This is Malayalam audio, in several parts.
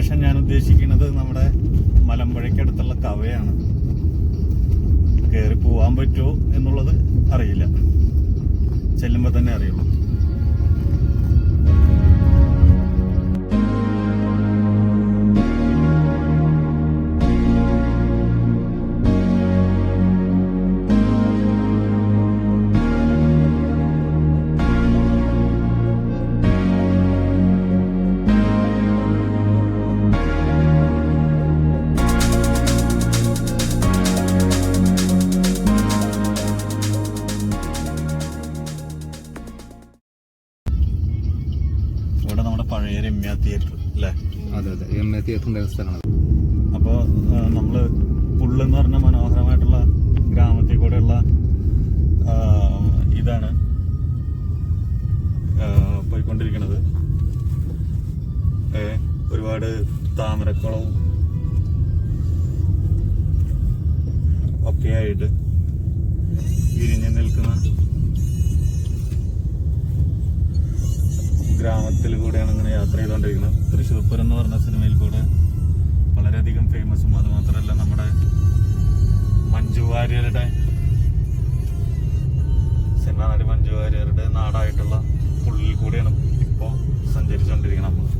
ലൊക്കേഷൻ ഞാൻ ഉദ്ദേശിക്കുന്നത് നമ്മുടെ മലമ്പുഴയ്ക്കടുത്തുള്ള കവയാണ്. കയറി പോവാൻ പറ്റുമോ എന്നുള്ളത് അറിയില്ല, ചെല്ലുമ്പോൾ തന്നെ അറിയുള്ളൂ. പഴയ രമ്യ തിയേറ്റർ അല്ലേ? അതെ അതെ, രമ്യ തിയേറ്ററിന്റെ സ്ഥലമാണ്. അപ്പോൾ നമ്മള് പുള്ളെന്ന് പറഞ്ഞ മനോഹരമായിട്ടുള്ള ഗ്രാമത്തിൽ കൂടെയുള്ള ഇതാണ് പോയിക്കൊണ്ടിരിക്കുന്നത്. ഒരുപാട് താമരക്കുളവും ഒക്കെയായിട്ട് വിരിഞ്ഞു നിൽക്കുന്ന ഗ്രാമത്തിൽ കൂടെയാണ് ഇങ്ങനെ യാത്ര ചെയ്തുകൊണ്ടിരിക്കുന്നത്. തൃശ്ശൂർ പൂരം എന്ന് പറഞ്ഞ സിനിമയിൽ കൂടെ വളരെയധികം ഫേമസും, അത് മാത്രമല്ല നമ്മുടെ മഞ്ജു വാര്യരുടെ, സിനിമാ നടി മഞ്ജു വാര്യരുടെ നാടായിട്ടുള്ള പുള്ളിൽ കൂടെയാണ് ഇപ്പോൾ സഞ്ചരിച്ചുകൊണ്ടിരിക്കുന്നത് നമ്മൾ.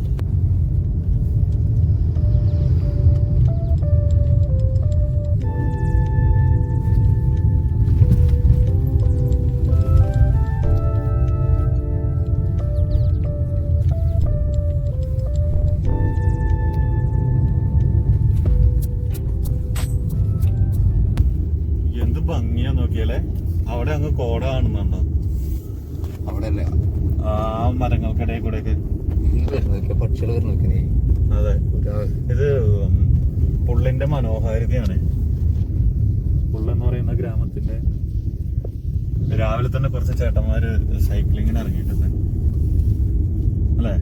ഭംഗിയാ നോക്കിയാലേ. അവിടെ അങ്ങ് കോട കാണുന്നുണ്ടോ? അവിടെ അല്ലേ ആ മരങ്ങൾക്കിടയിൽ കൂടെയൊക്കെ പക്ഷികൾ വരുന്നു. അതെ, ഇത് പുള്ളിന്റെ മനോഹാരിതയാണ്. പുള്ളെന്ന് പറയുന്ന ഗ്രാമത്തിന്റെ രാവിലെ തന്നെ കുറച്ച് ചേട്ടന്മാര് സൈക്ലിങ്ങിന് ഇറങ്ങിയിട്ടുണ്ട് അല്ലേ?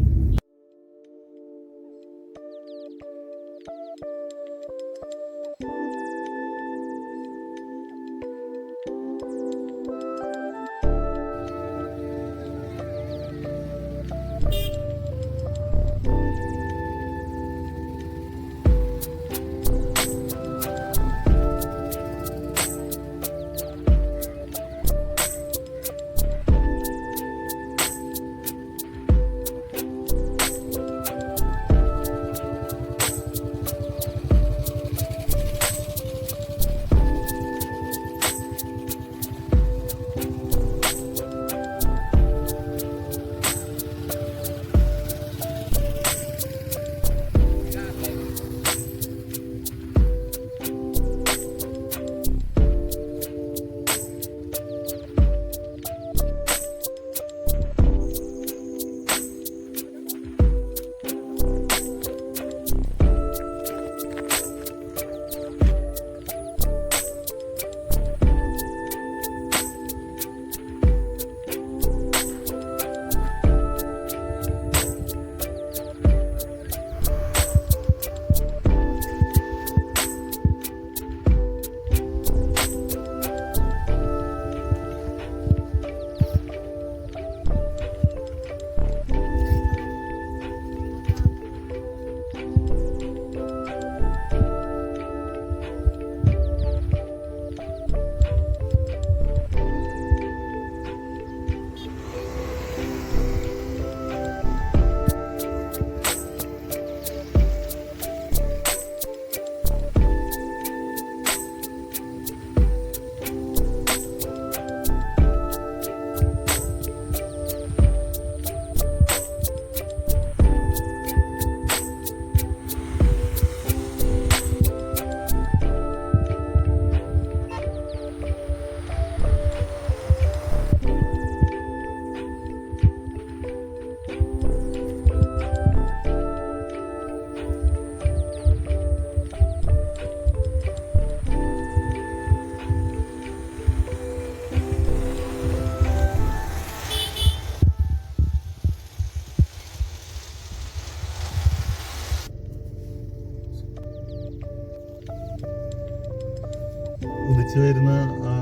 ഉദിച്ചു വരുന്ന ആ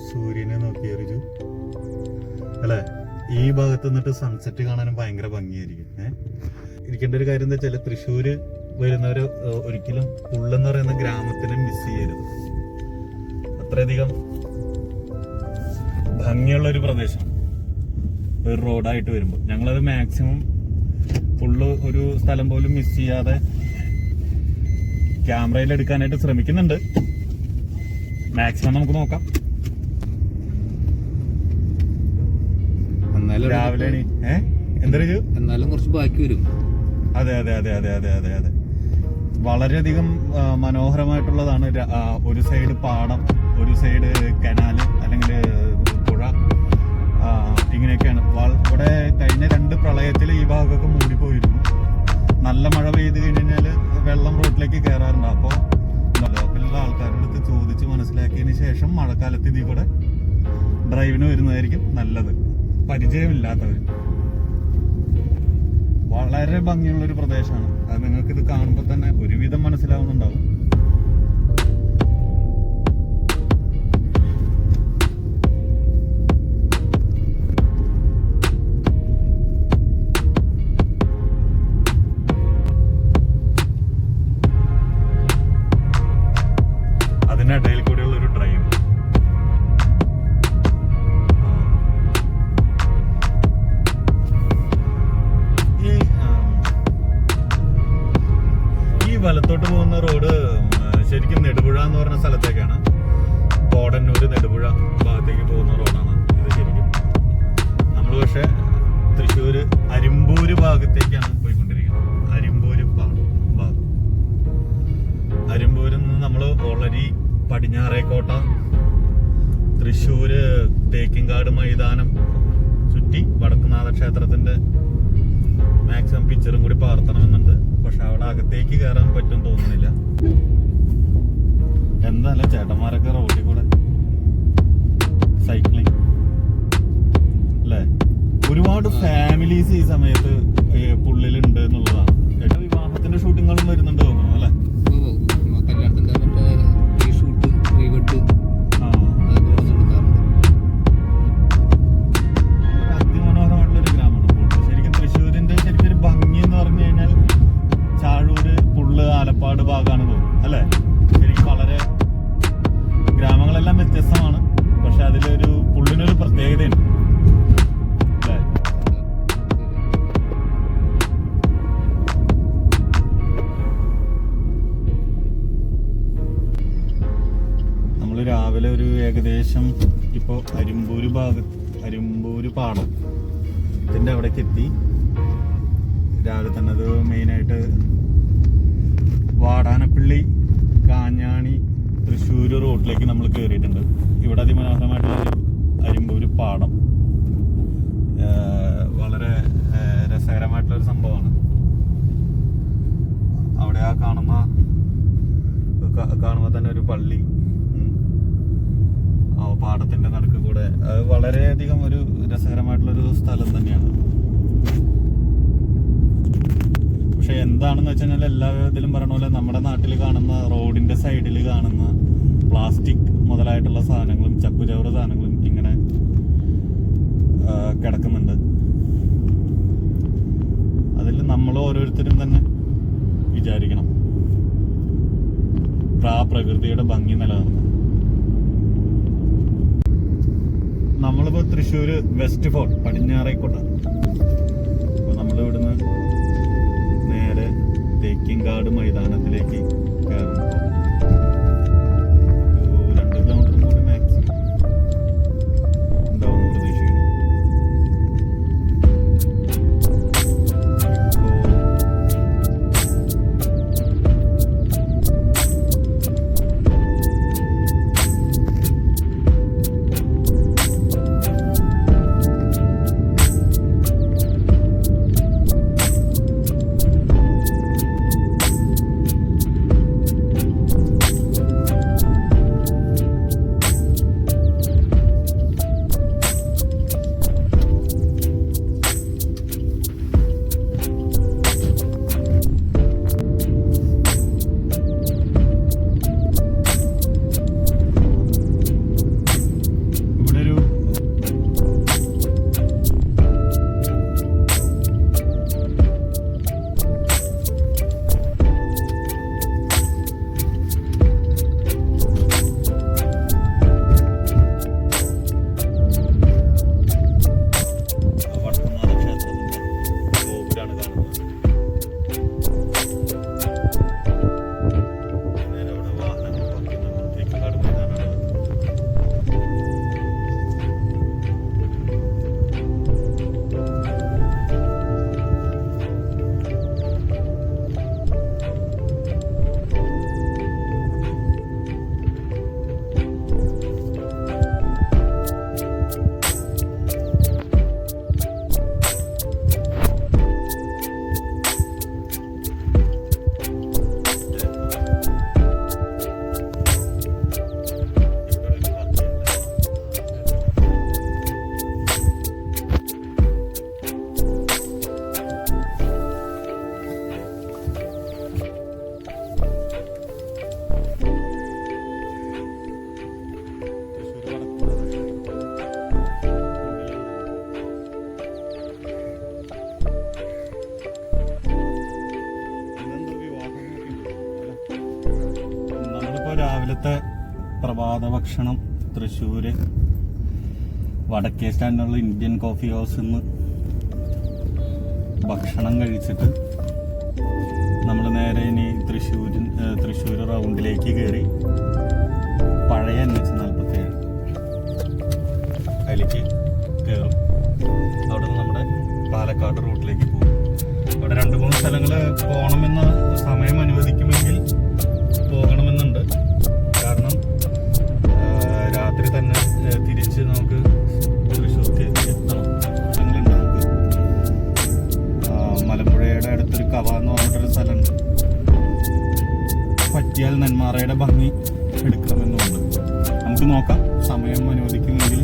സൂര്യനെ നോക്കിയറിച്ചു അല്ലെ? ഈ ഭാഗത്ത് നിന്നിട്ട് സൺസെറ്റ് കാണാനും ഭയങ്കര ഭംഗിയായിരിക്കും. ഇരിക്കേണ്ട ഒരു കാര്യം എന്താ വെച്ചാല്, തൃശ്ശൂര് വരുന്നവര് ഒരിക്കലും ഉള്ളെന്ന് പറയുന്ന ഗ്രാമത്തിനെ മിസ് ചെയ്യരുത്. അത്രയധികം ഭംഗിയുള്ള ഒരു പ്രദേശം ഒരു റോഡായിട്ട് വരുമ്പോൾ ഞങ്ങളത് മാക്സിമം ഫുള്ള് ഒരു സ്ഥലം പോലും മിസ് ചെയ്യാതെ ക്യാമറയിൽ എടുക്കാനായിട്ട് ശ്രമിക്കുന്നുണ്ട്. മാക്സിമം നമുക്ക് നോക്കാം. രാവിലെ എന്നാലും കുറച്ച് ബാക്കി വരും. അതെ അതെ അതെ അതെ അതെ അതെ അതെ വളരെയധികം മനോഹരമായിട്ടുള്ളതാണ്. ഒരു സൈഡ് പാടം, ഒരു സൈഡ് കനാല് അല്ലെങ്കിൽ പുഴ, ഇങ്ങനെയൊക്കെയാണ്. ഇവിടെ കഴിഞ്ഞ 2 പ്രളയത്തിൽ ഈ ഭാഗമൊക്കെ മൂടിപ്പോയിരുന്നു. നല്ല മഴ പെയ്ത് കഴിഞ്ഞാൽ വെള്ളം റോഡിലേക്ക് കയറാറുണ്ട്. അപ്പോൾ ലോക്കലുള്ള ആൾക്കാരുടെ അടുത്ത് ചോദിച്ച് മനസ്സിലാക്കിയതിന് ശേഷം മഴക്കാലത്ത് ഇതിൽ കൂടെ ഡ്രൈവിന് വരുന്നതായിരിക്കും നല്ലത്. പരിചയമില്ലാത്തവർ. വളരെ ഭംഗിയുള്ളൊരു പ്രദേശമാണ്. അത് നിങ്ങൾക്ക് ഇത് കാണുമ്പോൾ തന്നെ ഒരുവിധം മനസ്സിലാവുന്നുണ്ടാവും. അതിനിടയിൽ കൂടെയുള്ള ഒരു ഡ്രൈവ്. വലത്തോട്ട് പോകുന്ന റോഡ് ശരിക്കും നെടുപുഴ എന്ന് പറഞ്ഞ സ്ഥലത്തേക്കാണ്. കോടന്നൂര് നെടുപുഴ ഭാഗത്തേക്ക് പോകുന്ന റോഡാണ് ഇത് ശരിക്കും. നമ്മൾ പക്ഷെ തൃശ്ശൂര് അരിമ്പൂര് ഭാഗത്തേക്കാണ് പോയിക്കൊണ്ടിരിക്കുന്നത്. അരിമ്പൂര് ഭാഗം. അരിമ്പൂരിൽ നിന്ന് നമ്മൾ ഓൾറെഡി പടിഞ്ഞാറേക്കോട്ട, തൃശ്ശൂര് തേക്കിൻകാട് മൈതാനം ചുറ്റി വടക്കുംനാഥ ക്ഷേത്രത്തിന്റെ മാക്സിമം പിക്ചറും കൂടി പകർത്തണമെന്നുണ്ട്. പക്ഷെ അവിടെ അകത്തേക്ക് കയറാൻ പറ്റും തോന്നുന്നില്ല. എന്തായാലും ചേട്ടന്മാരൊക്കെ റോഡിൽ കൂടെ സൈക്ലിംഗ് അല്ലേ. ഒരുപാട് ഫാമിലീസ് ഈ സമയത്ത് പുള്ളിലുണ്ട് എന്നുള്ളതാണ്. ചേട്ടാ വിവാഹത്തിന്റെ ഷൂട്ടിങ്ങുകളും വരുന്നുണ്ട് തോന്നുന്നു അല്ലെ. അതിമനോഹരമായിട്ടുള്ളൊരു ഗ്രാമമാണ് പുള്ളി. ശരിക്കും തൃശ്ശൂരിന്റെ ശരിക്കും ഒരു ഭംഗി എന്ന് പറഞ്ഞു കഴിഞ്ഞാൽ ചാഴൂര്, പുള്ള്, ആലപ്പാട് ഭാഗമാണ് തോന്നുന്നു അല്ലെ. ശരിക്കും വളരെ ഗ്രാമങ്ങളെല്ലാം വ്യത്യസ്തമാണ്. പക്ഷെ അതിലൊരു പുള്ളിനൊരു പ്രത്യേകതയുണ്ട് അല്ലേ. നമ്മൾ രാവിലെ ഒരു ഏകദേശം ഇപ്പോൾ അരിമ്പൂര് പാടം ഇതിൻ്റെ അവിടേക്ക് എത്തി. രാവിലെ തന്നെ അത് മെയിനായിട്ട് വാടാനപ്പള്ളി, കാഞ്ഞാണി, തൃശ്ശൂർ റോഡിലേക്ക് നമ്മൾ കയറിയിട്ടുണ്ട്. ഇവിടെ അതിമനോഹരമായിട്ടുള്ളൊരു അരിമ്പൂര് പാടം. വളരെ രസകരമായിട്ടുള്ളൊരു സംഭവമാണ്. അവിടെ ആ കാണുമ്പോൾ തന്നെ ഒരു പള്ളി, പാടത്തിന്റെ നടുക്ക് കൂടെ. അത് വളരെയധികം ഒരു രസകരമായിട്ടുള്ളൊരു സ്ഥലം തന്നെയാണ്. പക്ഷെ എന്താണെന്ന് വെച്ച് കഴിഞ്ഞാൽ എല്ലാ ഇതിലും പറഞ്ഞ പോലെ നമ്മുടെ നാട്ടിൽ കാണുന്ന റോഡിന്റെ സൈഡിൽ കാണുന്ന പ്ലാസ്റ്റിക് മുതലായിട്ടുള്ള സാധനങ്ങളും ചപ്പുചവറ് സാധനങ്ങളും ഇങ്ങനെ കിടക്കുന്നുണ്ട്. അതിൽ നമ്മൾ ഓരോരുത്തരും തന്നെ വിചാരിക്കണം ആ പ്രകൃതിയുടെ ഭംഗി നിലനിർത്താൻ. നമ്മളിപ്പോ തൃശ്ശൂര് വെസ്റ്റ് ഫോർട്ട്, പടിഞ്ഞാറേക്കോട്ട. അപ്പൊ നമ്മളിവിടുന്ന് നേരെ തേക്കിൻകാട് മൈതാനത്തിലേക്ക് കയറുന്നു. 2 കിലോമീറ്റർ കൂടി മാക്സിമം ഉണ്ടാവും പ്രതീക്ഷിക്കുന്നു. രാവിലത്തെ പ്രഭാത ഭക്ഷണം തൃശ്ശൂര് വടക്കേ സ്റ്റാൻഡിലുള്ള ഇന്ത്യൻ കോഫി ഹൗസിൽ നിന്ന് ഭക്ഷണം കഴിച്ചിട്ട് നമ്മൾ നേരെ ഇനി തൃശ്ശൂർ റൗണ്ടിലേക്ക് കയറി പഴയ NH-47 അതിലേക്ക് കയറും. അവിടെ നിന്ന് നമ്മുടെ പാലക്കാട് റൂട്ടിലേക്ക് പോകും. അവിടെ 2-3 സ്ഥലങ്ങൾ പോകണമെന്ന് സമയം അനുവദിക്കുമെങ്കിൽ പോകണമെന്നുണ്ട്. കാരണം രാത്രി തന്നെ തിരിച്ച് നമുക്ക് തൃശ്ശൂർക്ക് എത്തണം. സ്ഥലങ്ങളുണ്ട് നമുക്ക്. മലമ്പുഴയുടെ അടുത്തൊരു കവ എന്ന് പറഞ്ഞിട്ടൊരു സ്ഥലമുണ്ട്. പറ്റിയാൽ നെന്മാറയുടെ ഭംഗി എടുക്കണമെന്നുണ്ട്. നമുക്ക് നോക്കാം, സമയം അനുവദിക്കുമെങ്കിൽ.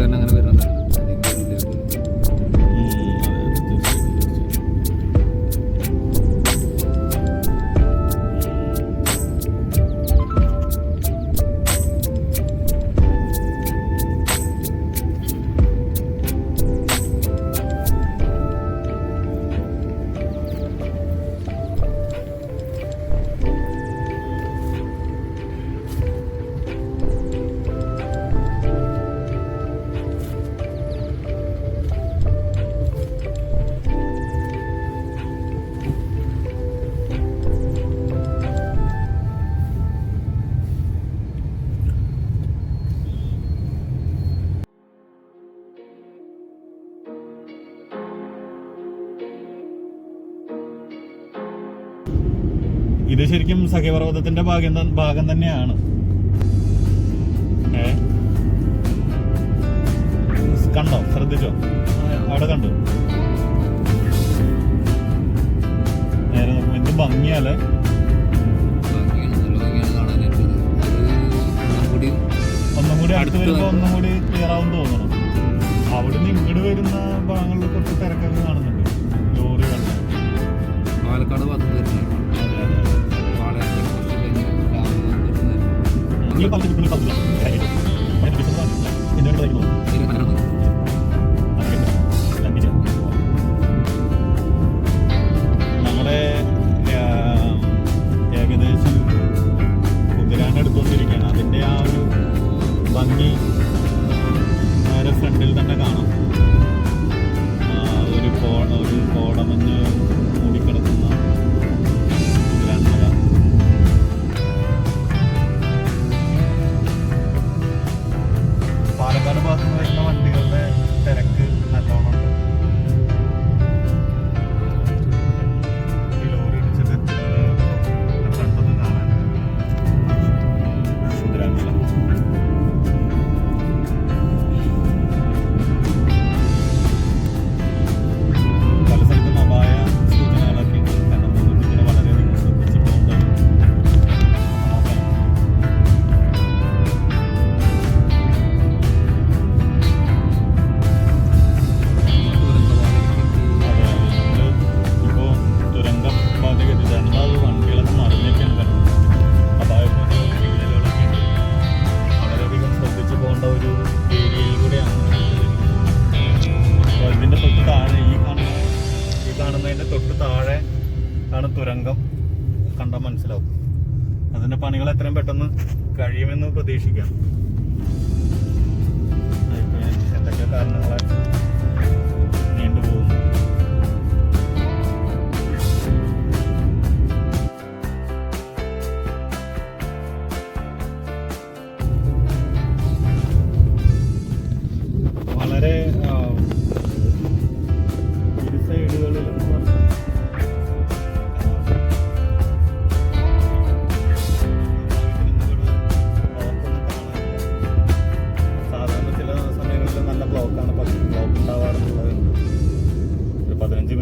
അങ്ങനെ വരുന്നത് ഇത് ശരിക്കും സഖ്യപർവ്വതത്തിന്റെ ഭാഗം തന്നെയാണ്. കണ്ടോ? ശ്രദ്ധിച്ചോ? അവിടെ കണ്ടു. നേരെ നോക്കുമ്പോ എന്ത് ഭംഗിയല്ലേ. ഒന്നും കൂടി അടുത്ത് വരുമ്പോ ഒന്നും കൂടി ക്ലിയർ ആവും തോന്നണം. അവിടുന്ന് ഇങ്ങോട്ട് വരുന്ന ഭാഗങ്ങളിൽ കുറച്ച് തിരക്കൊക്കെ കാണുന്നുണ്ട്. ലോറികൾ പാലക്കാട് ഭാഗത്ത് നമ്മുടെ ഏകദേശം കുതിരാനെടുത്തുകൊണ്ടിരിക്കുകയാണ്. അതിൻ്റെ ആ ഒരു ഭംഗി നേരെ ഫ്രണ്ടിൽ തന്നെ കാണാം. ഒരു കോടമഞ്ഞ് മൂടിക്കിടക്കുന്ന കുതിരാൻമല. പാലക്കാട് ഭാഗത്ത് നിന്ന് വരുന്ന വണ്ടികളുടെ തിരക്ക് നല്ലോണം ഉണ്ട്. ഈ ലോറി ഇടിച്ചിട്ട് ഫ്രണ്ടൊന്നും കാണാൻ കുതിരാൻമല. പല സ്ഥലത്തും അപായ സൂചനകളൊക്കെ ഉണ്ട്. കാരണം ഇതിങ്ങനെ വളരെയധികം ശ്രദ്ധിച്ച് പോകേണ്ട നോക്കണം. ഇപ്പോൾ തുരങ്കപാതയ്ക്ക് 2 വണ്ടികളൊക്കെ മറിഞ്ഞൊക്കെയാണ് വരുന്നത്. അപായപൂർണ്ണ മേഖലകളൊക്കെ ഉണ്ട്. വളരെയധികം ശ്രദ്ധിച്ച് പോകേണ്ട ഒരു ഏരിയയിൽ കൂടെയാണ്. അപ്പോൾ ഇതിൻ്റെ തൊട്ട് താഴെ ഈ കാണുന്നതിൻ്റെ തൊട്ട് താഴെ ആണ് തുരങ്കം. കണ്ടാൽ മനസ്സിലാവും. അതിൻ്റെ പണികൾ എത്രയും പെട്ടെന്ന് കഴിയുമെന്ന് പ്രതീക്ഷിക്കാം. എന്തൊക്കെ കാരണങ്ങളാൽ നീണ്ടുപോകുന്നു.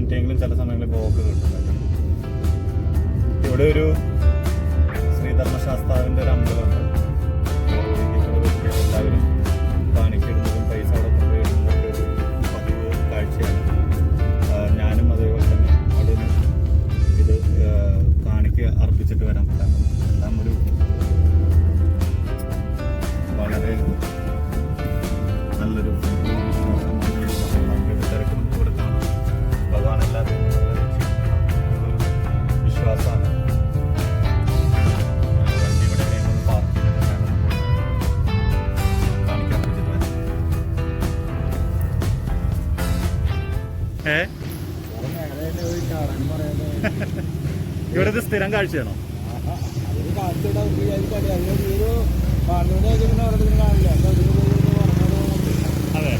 മിനിറ്റെങ്കിലും ചില സമയങ്ങളിൽ ബ്ലോക്ക് കിട്ടുന്നുണ്ട്. ഇവിടെ ഒരു ശ്രീധർമ്മശാസ്താവിൻ്റെ ഒരു അമ്പലമുണ്ട്. എല്ലാവരും കാണിക്കിടുന്നതും പൈസ അവിടെ കൊണ്ടുപോയിടുന്നതൊക്കെ ഒരു പതിവ് കാഴ്ചയാണ്. ഞാനും അതേപോലെ തന്നെ അവിടെ നിന്ന് ഇത് കാണിക്ക അർപ്പിച്ചിട്ട് വരാം. കാരണം എല്ലാം ഒരു വളരെ നല്ലൊരു തിരക്ക് നമുക്ക് ഇവിടെ കാണാം. ഭഗവാൻ എല്ലാവരും വിശ്വാസമാണ്. വണ്ടി ഇവിടെ പാർക്ക് ചെയ്തിട്ട് കാണിക്കാൻ അർപ്പിച്ചിട്ട് വരാം. ഇവിടെ ഇത് സ്ഥിരം കാഴ്ചയാണോ? അതെ.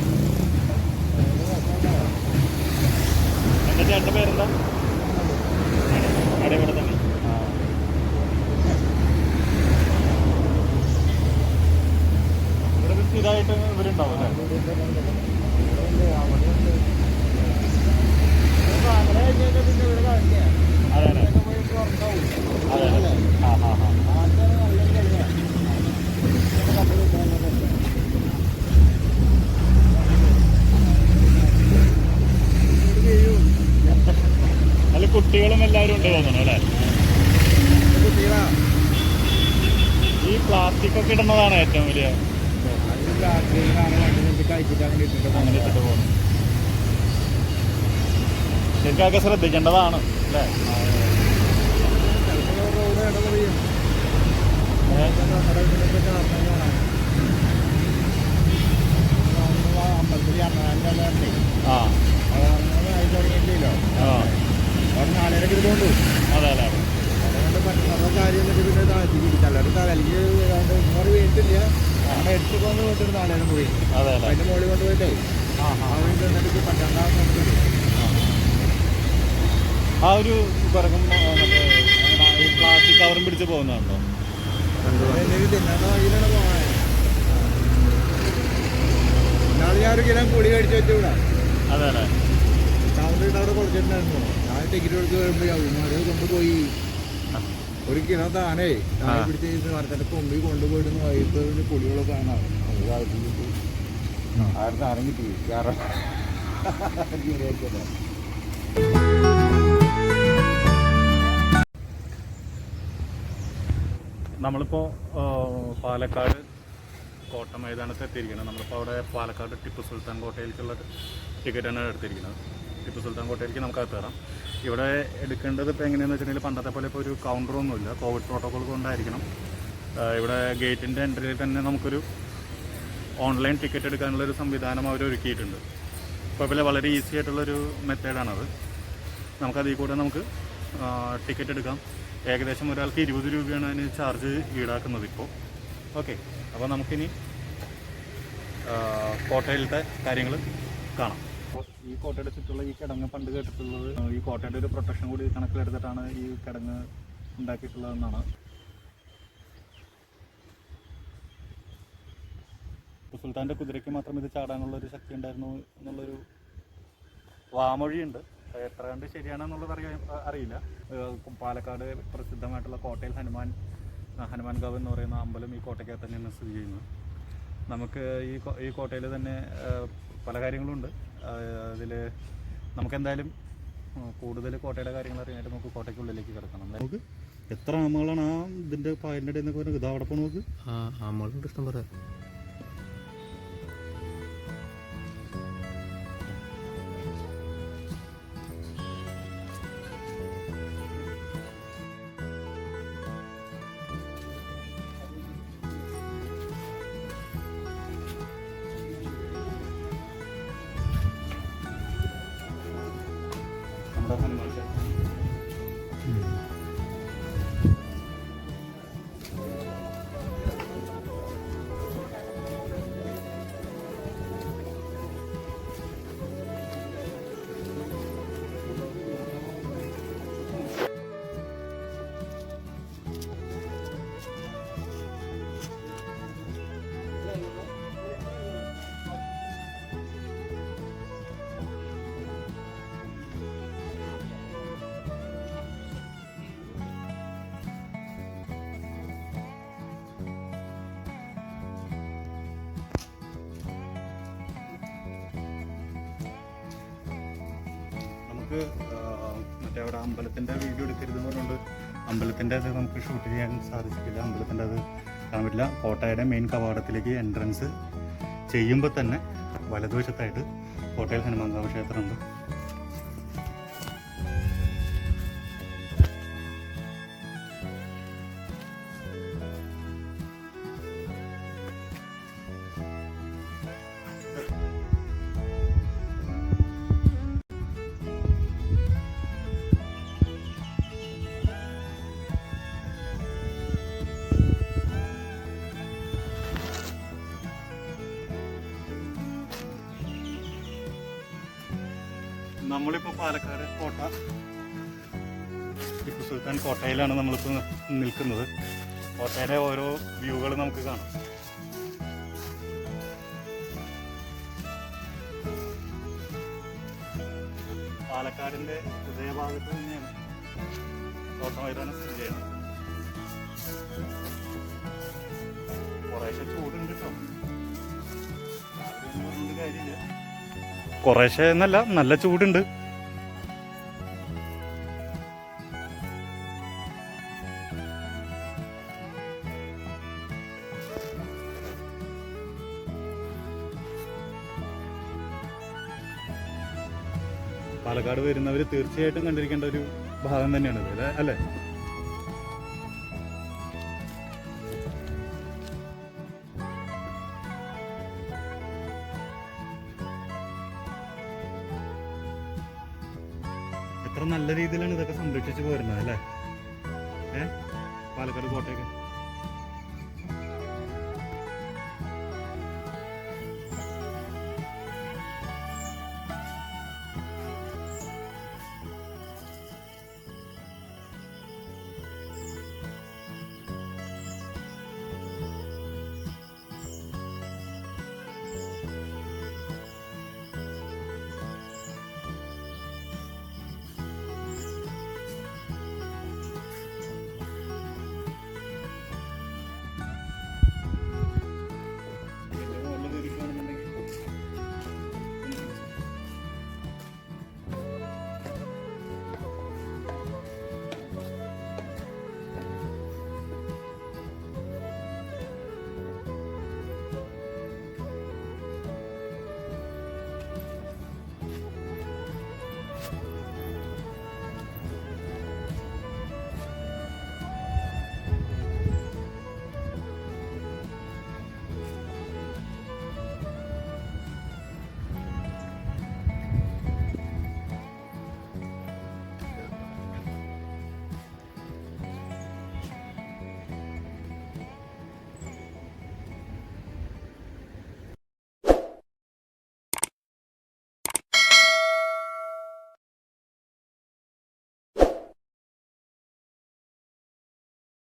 എന്റെ ചേട്ടൻ്റെ പേരെന്താ? അവിടെ ഇവിടെ തന്നെ. ഇവിടെ സ്ഥിരമായിട്ട് ഇവരുണ്ടാവും അല്ലേ? അതെ അതെ അതെ അതെ. ആ ഹാ ഹാ. നല്ല കുട്ടികളും എല്ലാവരും ഉണ്ട് തോന്നുന്നു അല്ലേ? ഈ പ്ലാസ്റ്റിക് ഒക്കെ ഇടുന്നതാണ് ഏറ്റവും വലിയ അങ്ങനെ ഇട്ടിട്ട് പോകുന്നത്. ശരിക്കൊക്കെ ശ്രദ്ധിക്കേണ്ടതാണ് അല്ലേ? ആ അതെ അതെ. കാര്യം വീട്ടില്ല എടുത്തുകൊണ്ട് പോയിട്ട് നാളേരം പോയി അതെ അല്ലേ? അതിന്റെ മുകളിൽ കൊണ്ടുപോയിട്ടേ ആ ഒരു പിറകും പ്ലാസ്റ്റിക് കവറും പിടിച്ച് പോകുന്നുണ്ടോ? തിന്നാത്ത വഴിയിലാണ് പോണേ. നാളെ ഞാൻ ഒരു കിലോ പൊടി കഴിച്ചു വെച്ചുകൂടാ. അതെ അല്ലേ? ടൗണിൽ അവിടെ കൊടുത്തിട്ടുണ്ടായിരുന്നു. ഞാൻ ടിക്കറ്റ് എടുത്ത് വരുമ്പോൾ അത് കൊണ്ടുപോയി ഒരു കിലോ താനേ താഴെ പിടിച്ച് മരത്തിന്റെ കൊമ്പിൽ കൊണ്ടുപോയിട്ട് വൈകിട്ട് പൊടികളൊക്കെ കാണാം. ആരും താരം കിട്ടി കാരണം നമ്മളിപ്പോൾ പാലക്കാട് കോട്ട മൈതാനത്ത് എത്തിയിരിക്കുന്നത്. നമ്മളിപ്പോൾ അവിടെ പാലക്കാട് ടിപ്പു സുൽത്താൻ കോട്ടയിലേക്കുള്ള ടിക്കറ്റാണ് എടുത്തിരിക്കുന്നത്. ടിപ്പു സുൽത്താൻ കോട്ടയിലേക്ക് നമുക്ക് കയറാം. ഇവിടെ എടുക്കേണ്ടത് ഇപ്പോൾ എങ്ങനെയാണെന്ന് വെച്ചിട്ടുണ്ടെങ്കിൽ പണ്ടത്തെ പോലെ ഇപ്പോൾ ഒരു കൗണ്ടറൊന്നുമില്ല. Covid protocol കൊണ്ടായിരിക്കണം. ഇവിടെ ഗേറ്റിൻ്റെ എൻട്രിയിൽ തന്നെ നമുക്കൊരു ഓൺലൈൻ ടിക്കറ്റ് എടുക്കാനുള്ളൊരു സംവിധാനം അവർ ഒരുക്കിയിട്ടുണ്ട്. ഇപ്പോൾ വളരെ ഈസി ആയിട്ടുള്ളൊരു മെത്തേഡാണത്. നമുക്കതിൽ കൂടെ നമുക്ക് ടിക്കറ്റ് എടുക്കാം. ഏകദേശം ഒരാൾക്ക് 20 രൂപയാണ് അതിന് ചാർജ് ഈടാക്കുന്നത് ഇപ്പോൾ. ഓക്കെ, അപ്പോൾ നമുക്കിനി കോട്ടയിലത്തെ കാര്യങ്ങൾ കാണാം. ഈ കോട്ടയുടെ ചുറ്റുള്ള ഈ കിടങ്ങ് പണ്ട് കേട്ടിട്ടുള്ളത് ഈ കോട്ടയുടെ ഒരു പ്രൊട്ടക്ഷൻ കൂടി കണക്കിലെടുത്തിട്ടാണ് ഈ കിടങ്ങ് ഉണ്ടാക്കിയിട്ടുള്ളതെന്നാണ്. സുൽത്താൻ്റെ കുതിരയ്ക്ക് മാത്രം ഇത് ചാടാനുള്ളൊരു ശക്തി ഉണ്ടായിരുന്നു എന്നുള്ളൊരു വാമൊഴിയുണ്ട്. എത്ര കണ്ട് ശരിയാണെന്നുള്ളത് അറിയില്ല. പാലക്കാട് പ്രസിദ്ധമായിട്ടുള്ള കോട്ടയിൽ ഹനുമാൻകാവ് എന്ന് പറയുന്ന അമ്പലം ഈ കോട്ടയ്ക്കകത്ത് തന്നെയാണ് സ്ഥിതി ചെയ്യുന്നത്. നമുക്ക് ഈ കോട്ടയിൽ തന്നെ പല കാര്യങ്ങളുണ്ട്. അതിൽ നമുക്കെന്തായാലും കൂടുതൽ കോട്ടയുടെ കാര്യങ്ങൾ അറിയാനായിട്ട് നമുക്ക് കോട്ടയ്ക്കുള്ളിലേക്ക് കിടക്കണം. നമുക്ക് എത്ര ആമകളാണ് ആ ഇതിൻ്റെ പായലിൻ്റെ ഇടയിൽ നിന്നൊക്കെ വരുന്നത്? ഇത് അവിടെ പോകണം നമുക്ക്. ആമകളുണ്ട് ഇഷ്ടം പറയാം. നമ്മുടെ ഹനുമാൻ ക്ഷേത്രം. നമുക്ക് മറ്റേ അവിടെ അമ്പലത്തിൻ്റെ വീഡിയോ എടുക്കരുതെന്ന് പറഞ്ഞുകൊണ്ട് അമ്പലത്തിൻ്റെ അത് നമുക്ക് ഷൂട്ട് ചെയ്യാൻ സാധിച്ചിട്ടില്ല. അമ്പലത്തിൻ്റെ അത് കാണാൻ പറ്റില്ല. കോട്ടയുടെ മെയിൻ കവാടത്തിലേക്ക് എൻട്രൻസ് ചെയ്യുമ്പോൾ തന്നെ വലതുവശത്തായിട്ട് കോട്ടയിൽ ഹനുമാൻകാവ് ക്ഷേത്രമുണ്ട്. നമ്മളിപ്പോൾ പാലക്കാട് കോട്ട ടിപ്പു സുൽത്താൻ കോട്ടയിലാണ് നമ്മളിപ്പോൾ നിൽക്കുന്നത്. കോട്ടയുടെ ഓരോ വ്യൂകൾ നമുക്ക് കാണാം. പാലക്കാടിൻ്റെ ഹൃദയഭാഗത്ത് തന്നെയാണ് കോട്ട മൈതാനം സ്ഥിതി ചെയ്യുന്നത്. കുറേശ്ശെ ചൂടുണ്ട് കേട്ടോ, പറഞ്ഞിട്ട് കാര്യമില്ല. കുറേശ്ശെ എന്നല്ല, നല്ല ചൂടുണ്ട്. പാലക്കാട് വരുന്നവർ തീർച്ചയായിട്ടും കണ്ടിരിക്കേണ്ട ഒരു ഭാഗം തന്നെയാണ് ഇത്, അല്ലേ? എത്ര നല്ല രീതിയിലാണ് ഇതൊക്കെ സംരക്ഷിച്ച് പോരുന്നത്, അല്ലേ? പാലക്കാട് കോട്ടയൊക്കെ